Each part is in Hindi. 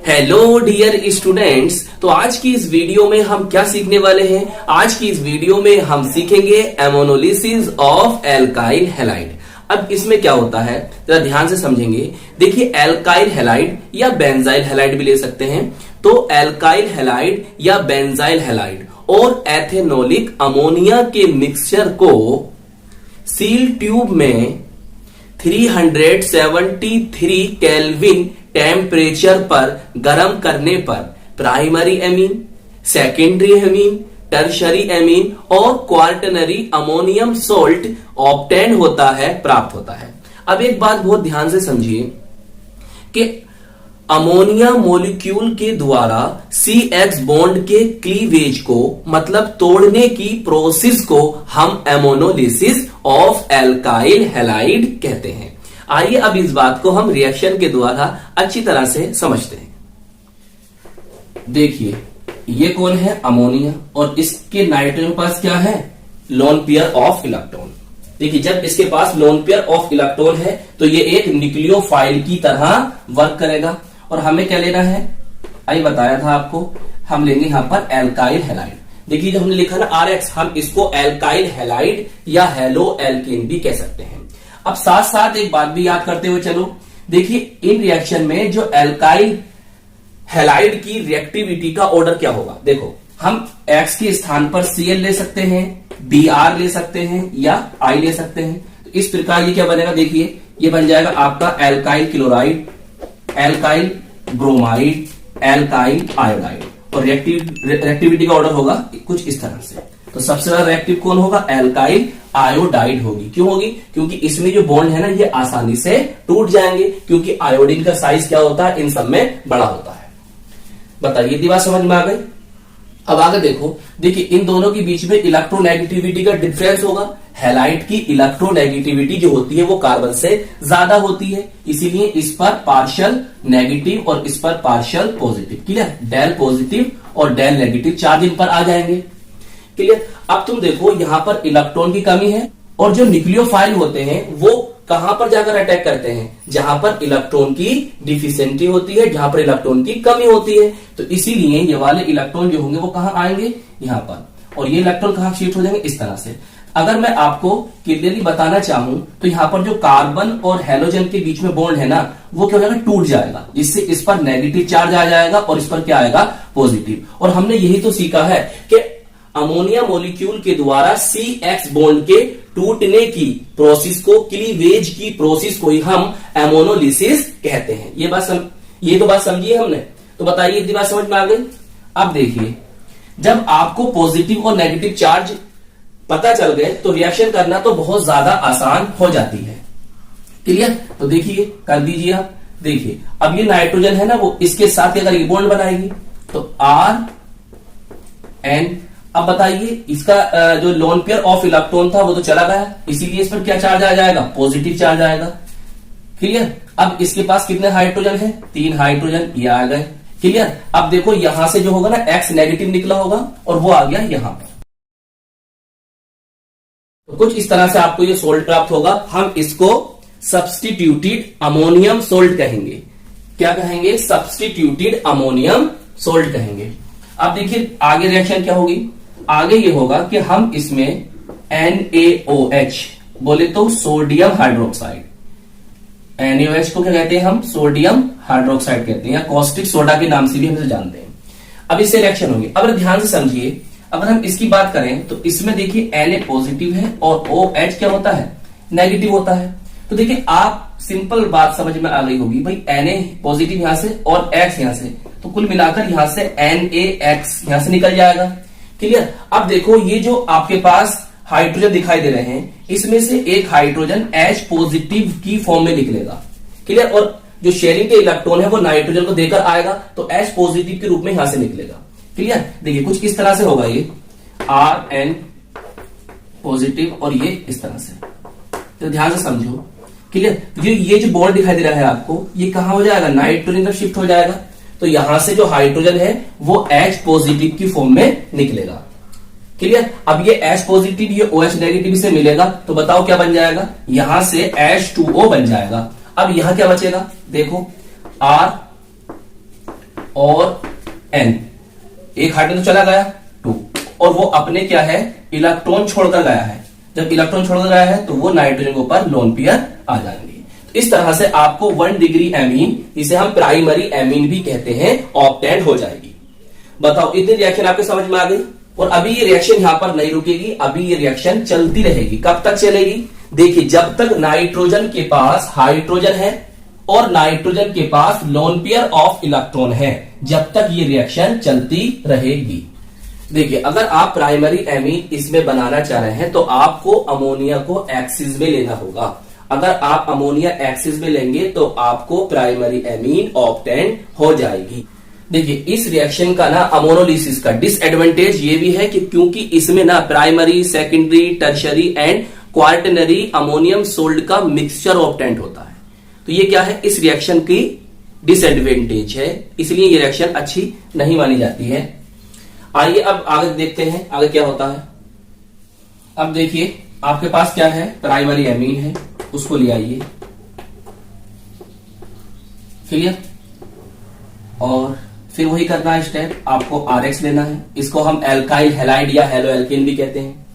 Hello dear students. तो आज की इस वीडियो में हम क्या सीखने वाले हैं? आज की इस वीडियो में हम सीखेंगे एमोनोलिसिस ऑफ एल्काइल हैलाइड। अब इसमें क्या होता है जरा ध्यान से समझेंगे। देखिए, एल्काइल हैलाइड या बेंजाइल हैलाइड भी ले सकते हैं। तो एल्काइल हैलाइड या बेंजाइल हैलाइड और एथेनोलिक अमोनिया के मिक्सचर को सील ट्यूब में 373 केल्विन टेम्परेचर पर गर्म करने पर primary amine, secondary amine, tertiary amine और क्वार्टनरी अमोनियम सोल्ट ऑब्टेन होता है, प्राप्त होता है। अब एक बात बहुत ध्यान से समझिए कि अमोनिया मॉलिक्यूल के द्वारा CH बॉन्ड के क्लीवेज को मतलब तोड़ने की प्रोसेस को हम एमोनोलिसिस ऑफ एल्काइल हैलाइड कहते हैं। आइए अब इस बात को हम रिएक्शन के द्वारा अच्छी तरह से समझते हैं। देखिए, ये कौन है? अमोनिया, और इसके नाइट्रोजन के पास क्या है? Lone pair of electron. देखिए, जब इसके पास लोन पेयर ऑफ इलेक्ट्रॉन है तो ये एक न्यूक्लियोफाइल की तरह वर्क करेगा। और हमें क्या लेना है? आई बताया था आपको, हम लेंगे यहां पर एल्काइल हैलाइड। देखिए, जो हमने लिखा ना RX, हम इसको एल्काइल हैलाइड या हेलो एल्केन भी कह सकते हैं। अब साथ साथ एक बात भी याद करते हुए चलो। देखिए, इन रिएक्शन में जो एल्काइल हैलाइड की रिएक्टिविटी का ऑर्डर क्या होगा? देखो, हम X के स्थान पर Cl ले सकते हैं, Br ले सकते हैं या I ले सकते हैं। तो इस प्रकार ये क्या बनेगा? देखिए, ये बन जाएगा आपका alkyl chloride, alkyl bromide, alkyl iodide. और रिएक्टिविटी का ऑर्डर होगा कुछ इस तरह से। तो सबसे ज्यादा रिएक्टिव कौन होगा? एल्काइल आयोडाइड होगी। क्यों होगी? क्योंकि इसमें जो बॉन्ड है ना, ये आसानी से टूट जाएंगे, क्योंकि आयोडीन का साइज क्या होता है? इन सब में बड़ा होता है। बताइए, इतनी बात समझ में आ गई? अब आगे देखो। देखिए, इन दोनों के बीच में इलेक्ट्रोनेगेटिविटी का डिफरेंस होगा। हैलाइड की इलेक्ट्रोनेगेटिविटी जो होती है वो कार्बन से ज्यादा होती है, इसीलिए इस पर पार्शियल नेगेटिव और इस पर partial positive. Clear? Del positive और डेल नेगेटिव चार्ज इन पर आ जाएंगे। क्लियर? अब तुम देखो, यहां पर इलेक्ट्रॉन की कमी है और जो न्यूक्लियोफाइल होते हैं वो कहां पर जाकर अटैक करते हैं? जहां पर इलेक्ट्रॉन की डिफिशियंटी होती है, जहां पर इलेक्ट्रॉन की कमी होती है। तो इसीलिए ये वाले इलेक्ट्रॉन जो होंगे वो कहां आएंगे? यहां पर। और ये इलेक्ट्रॉन कहां शिफ्ट हो जाएंगे? इस तरह से। अगर मैं आपको क्लियरली बताना चाहूं तो यहां पर जो कार्बन और हेलोजन के बीच में बॉन्ड है ना, वो क्या हो जाएगा? टूट जाएगा, जिससे इस पर नेगेटिव चार्ज आ जाएगा और इस पर क्या आएगा? पॉजिटिव। और हमने यही तो सीखा है कि अमोनिया मॉलिक्यूल के द्वारा CX बॉन्ड के टूटने की प्रोसेस को, क्लीवेज की प्रोसेस को ही हम एमोनोलिसिस कहते हैं। ये तो बात समझिए हमने। तो बताइए, इतनी बात समझ में आ गई? अब देखिए, जब आपको पॉजिटिव और नेगेटिव चार्ज पता चल गए तो रिएक्शन करना तो बहुत ज्यादा आसान हो जाती है। क्लियर? तो देखिए, कर दीजिए आप। देखिए, अब ये नाइट्रोजन है ना, वो इसके साथ अगर ये बॉन्ड बनाएगी तो RN। अब बताइए, इसका जो लोन पेयर ऑफ इलेक्ट्रॉन था वो तो चला गया, इसीलिए इस पर क्या चार्ज आ जाएगा? पॉजिटिव चार्ज आएगा। क्लियर? अब इसके पास कितने हाइड्रोजन है? 3 हाइड्रोजन, ये आ गए। क्लियर? अब देखो, यहां से जो होगा ना, X नेगेटिव निकला होगा और वो आ गया यहां पर। तो कुछ इस तरह से आपको ये सोल्ट प्राप्त होगा। हम इसको सब्स्टिट्यूटेड अमोनियम सोल्ट कहेंगे। क्या कहेंगे? सब्स्टिट्यूटेड अमोनियम सोल्ट कहेंगे। अब देखिए, आगे रिएक्शन क्या होगी? आगे ये होगा कि हम इसमें NaOH बोले तो सोडियम हाइड्रोक्साइड, NaOH को क्या कहते हैं? हम सोडियम हाइड्रोक्साइड कहते हैं या कॉस्टिक सोडा के नाम से भी हम इसे जानते हैं। अब इससे रिएक्शन होगी। अब ध्यान से समझिए, अगर हम इसकी बात करें तो इसमें देखिए Na पॉजिटिव है और OH क्या होता है? नेगेटिव होता है। तो देखिए, आप सिंपल बात समझ में आ गई होगी भाई, Na पॉजिटिव यहां से और X यहां से, तो कुल मिलाकर यहां से NaX यहां से निकल जाएगा। क्लियर? अब देखो, ये जो आपके पास हाइड्रोजन दिखाई दे रहे हैं, इसमें से एक हाइड्रोजन H पॉजिटिव की फॉर्म में निकलेगा। क्लियर? और जो शेयरिंग के इलेक्ट्रॉन है वो नाइट्रोजन को देकर आएगा, तो H पॉजिटिव के रूप में यहां से निकलेगा। क्लियर? देखिए, कुछ इस तरह से होगा, ये RN पॉजिटिव और ये इस तरह से। तो ध्यान से समझो। क्लियर? ये जो बॉन्ड दिखाई दे रहा है आपको, ये कहां हो जाएगा? नाइट्रोजन पर शिफ्ट हो जाएगा। तो यहां से जो हाइड्रोजन है वो H पॉजिटिव की फॉर्म में निकलेगा। क्लियर? अब ये H पॉजिटिव ये OH नेगेटिव से मिलेगा, तो बताओ क्या बन जाएगा? यहां से H2O बन जाएगा। अब यहां क्या बचेगा? देखो, R और N, एक हाइड्रोजन तो चला गया 2, और वो अपने क्या है इलेक्ट्रॉन छोड़कर गया है। जब इलेक्ट्रॉन छोड़कर गया है तो वो नाइट्रोजन के ऊपर लोन पेयर आ जाएंगे। तो इस तरह से आपको 1 डिग्री एमीन, जिसे हम प्राइमरी एमीन भी कहते हैं, ऑब्टेन हो जाएगी। बताओ इतनी रिएक्शन आपके समझ में आ गई। और अभी ये रिएक्शन यहां पर नहीं रुकेगी, अभी ये रिएक्शन चलती रहेगी। कब तक चलेगी? देखिए, जब तक नाइट्रोजन के पास हाइड्रोजन है और नाइट्रोजन के पास लोन पेयर ऑफ इलेक्ट्रॉन है, जब तक ये रिएक्शन चलती रहेगी। देखिए, अगर आप प्राइमरी एमीन इसमें बनाना चाह रहे हैं तो आपको अमोनिया को एक्सिस में लेना होगा। अगर आप अमोनिया एक्सिस में लेंगे तो आपको प्राइमरी एमीन ऑब्टेन हो जाएगी। देखिए, इस रिएक्शन का ना अमोनोलिसिस का डिसएडवांटेज ये भी है कि क्योंकि इसमें ना primary, secondary, tertiary and quaternary ammonium salt का मिक्सचर ऑब्टेन होता है। तो ये क्या है, इस रिएक्शन की डिसएडवांटेज है, इसलिए ये रिएक्शन अच्छी नहीं मानी जाती है। आइए अब आगे देखते हैं आगे क्या होता है। अब देखिए, आपके पास क्या है, प्राइमरी एमीन है, उसको ले आइए, क्लियर। और फिर वही करना है स्टेप, आपको RX लेना है। इसको हम एल्काइल हैलाइड या हेलो एल्केन भी कहते हैं,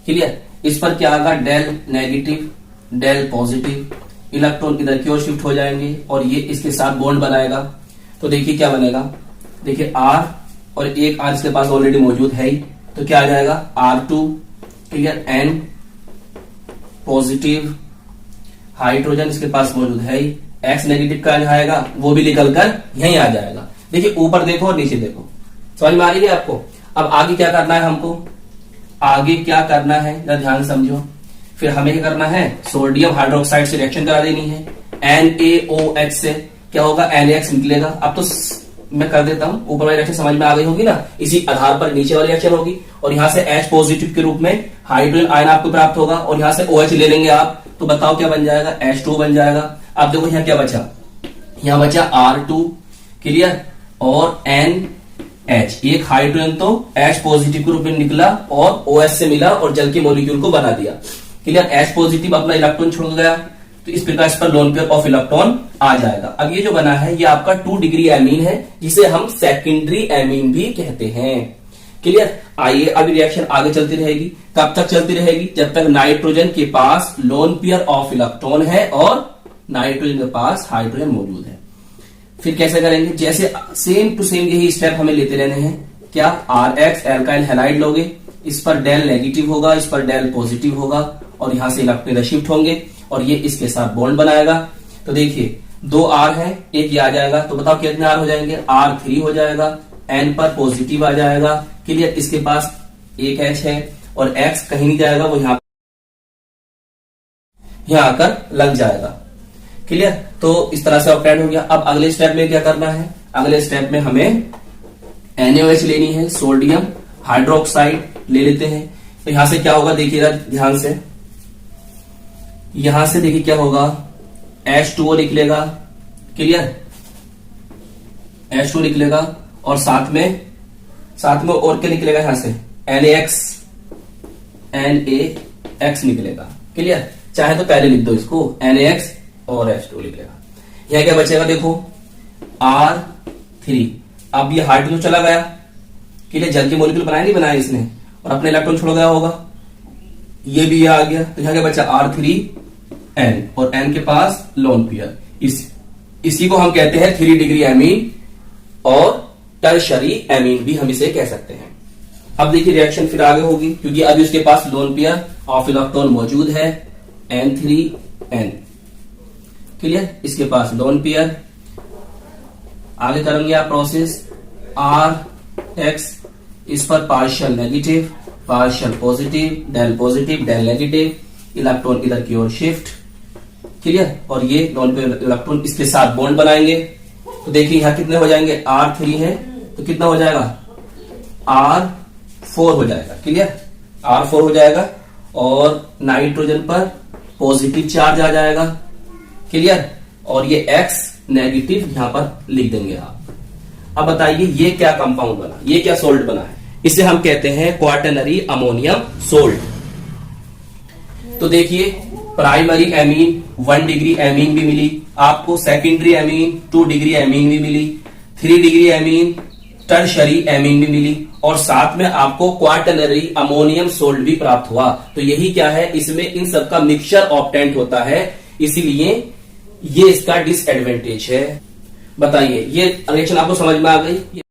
क्लियर। इस पर क्या आएगा, del negative, del positive, electron इधर की ओर शिफ्ट हो जाएंगे और ये इसके साथ बॉन्ड बनाएगा। तो देखिए क्या बनेगा, देखिए R और एक R इसके पास ऑलरेडी मौजूद है ही, तो क्या आ जाएगा R2, clear. N positive, hydrogen इसके पास मौजूद है ही, X नेगेटिव का आएगा, वो भी निकल कर यहीं आ जाएगा। देखिए, ऊपर देखो और नीचे देखो, समझ में आ रही है आपको। अब आगे क्या करना है हमको, आगे क्या करना है जरा ध्यान समझो। फिर हमें क्या करना है, सोडियम हाइड्रोक्साइड से रिएक्शन करा देनी है। NaOH से क्या होगा, NaX निकलेगा। अब तो मैं कर देता हूं, ऊपर वाली रिएक्शन समझ में आ गई होगी ना, इसी आधार पर नीचे वाली रिएक्शन होगी। और यहां से H पॉजिटिव के रूप में हाइड्रोजन आयन आपको प्राप्त होगा और यहां से OH ले लेंगे आप, तो बताओ क्या बन जाएगा, H2 बन जाएगा। अब देखो यहां क्या बचा, यहां बचा R2, क्लियर, और NH। एक हाइड्रोजन तो H पॉजिटिव के रूप में निकला और OH से मिला और जल के मॉलिक्यूल को बना दिया, क्लियर। H पॉजिटिव अपना इलेक्ट्रॉन छोड़ गया, तो इस प्रकार इस पर लोन पेयर ऑफ इलेक्ट्रॉन आ जाएगा। अब ये जो बना है ये आपका 2 डिग्री एमीन है, जिसे हम सेकेंडरी एमीन भी कहते हैं, क्लियर। आइए अभी रिएक्शन आगे चलती रहेगी। कब तक चलती रहेगी, जब तक नाइट्रोजन के पास लोन पेयर ऑफ इलेक्ट्रॉन है और नाइट्रोजन के पास हाइड्रोजन मौजूद है। फिर कैसे करेंगे, जैसे सेम टू सेम यही स्टेप हमें लेते रहने हैं। क्या, RX एल्काइल हैलाइड लोगे, इस पर डेल नेगेटिव होगा, इस पर डेल पॉजिटिव होगा और यहां से इलेक्ट्रॉन शिफ्ट होंगे और ये इसके साथ बॉन्ड बनाएगा। तो देखिए 2 R है, एक ये आ जाएगा, तो बताओ कितने R हो जाएंगे, R3 हो जाएगा। N पर पॉजिटिव आ जाएगा, क्लियर। इसके पास एक H है और X कहीं नहीं जाएगा, वो यहां आकर लग जाएगा, क्लियर। तो इस तरह से ऑब्टेन हो गया। अब अगले स्टेप में क्या करना है, अगले स्टेप में हमें NaOH लेनी है, सोडियम हाइड्रोक्साइड ले लेते हैं। तो यहां से क्या होगा, देखिएगा ध्यान से, यहां से देखिए क्या होगा, H2O निकलेगा, क्लियर, H2 निकलेगा और साथ में और क्या निकलेगा, यहां से NaX निकलेगा, क्लियर। चाहे तो पहले लिख दो इसको, NaX और H2 निकलेगा। यहां क्या बचेगा, देखो R3। अब ये हाइड्रोजन चला गया, क्लियर, जल के मॉलिक्यूल बनाया नहीं बनाया इसने, और अपने इलेक्ट्रॉन छोड़ गया होगा, ये भी आ गया। तो यहां क्या बचा, R3N, और N के पास लोन पेयर। इसी को हम कहते हैं 3 डिग्री एमीन और टर्शरी एमीन भी हम इसे कह सकते हैं। अब देखिए रिएक्शन फिर आगे होगी, क्योंकि अभी उसके पास लोन पेयर ऑफ इलेक्ट्रॉन मौजूद है, N3N, क्लियर। इसके पास लोन पेयर, आगे करेंगे आप प्रोसेस, RX, इस पर partial negative, partial positive, del negative, electron इधर की ओर शिफ्ट, क्लियर। और ये लोन पेयर इलेक्ट्रॉन इसके साथ बॉन्ड बनाएंगे। तो देखिए यहां कितने हो जाएंगे, R3 है तो कितना हो जाएगा, R4 हो जाएगा, क्लियर, R4 हो जाएगा। और नाइट्रोजन पर पॉजिटिव चार्ज आ जाएगा, क्लियर, और ये X नेगेटिव यहां पर लिख देंगे आप। अब बताइए ये क्या कंपाउंड बना, ये क्या सोल्ट बना है, इसे हम कहते हैं क्वार्टनरी अमोनियम सोल्ट। तो देखिए प्राइमरी एमीन 1 डिग्री एमीन भी मिली आपको, सेकेंडरी एमीन 2 डिग्री एमीन भी मिली, 3 डिग्री एमीन, टर्शरी एमीन भी मिली और साथ में आपको क्वार्टनरी अमोनियम सोल्ट भी प्राप्त हुआ। तो यही क्या है, इसमें इन सब का मिक्सचर ऑब्टेंट होता है, इसीलिए ये इसका डिसएडवांटेज है। बताइए ये रिएक्शन आपको समझ में आ गई?